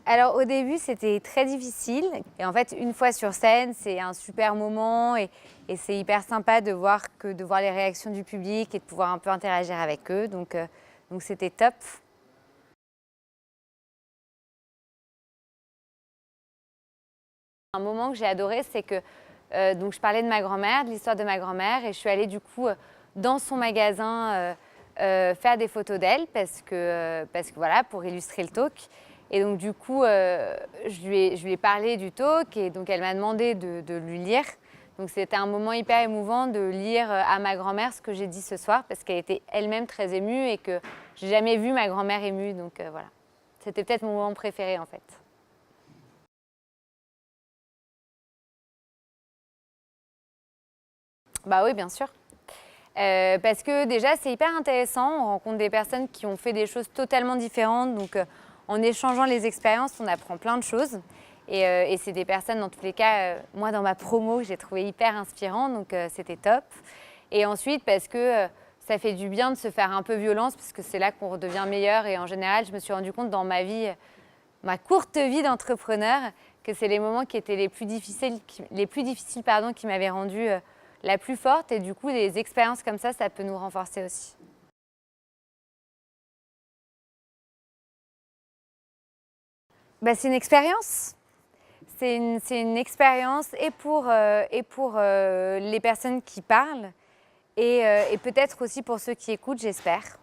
Alors au début, c'était très difficile. Et en fait, une fois sur scène, c'est un super moment et c'est hyper sympa de voir les réactions du public et de pouvoir un peu interagir avec eux. Donc c'était top. Un moment que j'ai adoré, c'est que donc je parlais de ma grand-mère, de l'histoire de ma grand-mère, et je suis allée du coup dans son magasin faire des photos d'elle parce que voilà, pour illustrer le talk. Et donc du coup, je lui ai parlé du talk et donc elle m'a demandé de lui lire. Donc c'était un moment hyper émouvant de lire à ma grand-mère ce que j'ai dit ce soir parce qu'elle était elle-même très émue et que j'ai jamais vu ma grand-mère émue. Donc voilà, c'était peut-être mon moment préféré en fait. Bah oui, bien sûr. Parce que déjà, c'est hyper intéressant. On rencontre des personnes qui ont fait des choses totalement différentes. Donc, en échangeant les expériences, on apprend plein de choses. Et c'est des personnes, dans tous les cas, moi, dans ma promo, que j'ai trouvé hyper inspirant. Donc, c'était top. Et ensuite, parce que ça fait du bien de se faire un peu violence, parce que c'est là qu'on redevient meilleur. Et en général, je me suis rendu compte dans ma vie, ma courte vie d'entrepreneur, que c'est les moments qui étaient les plus difficiles pardon, qui m'avaient rendue la plus forte. Et du coup, des expériences comme ça peut nous renforcer aussi. Bah, c'est une expérience. C'est une expérience et pour les personnes qui parlent et peut-être aussi pour ceux qui écoutent, j'espère.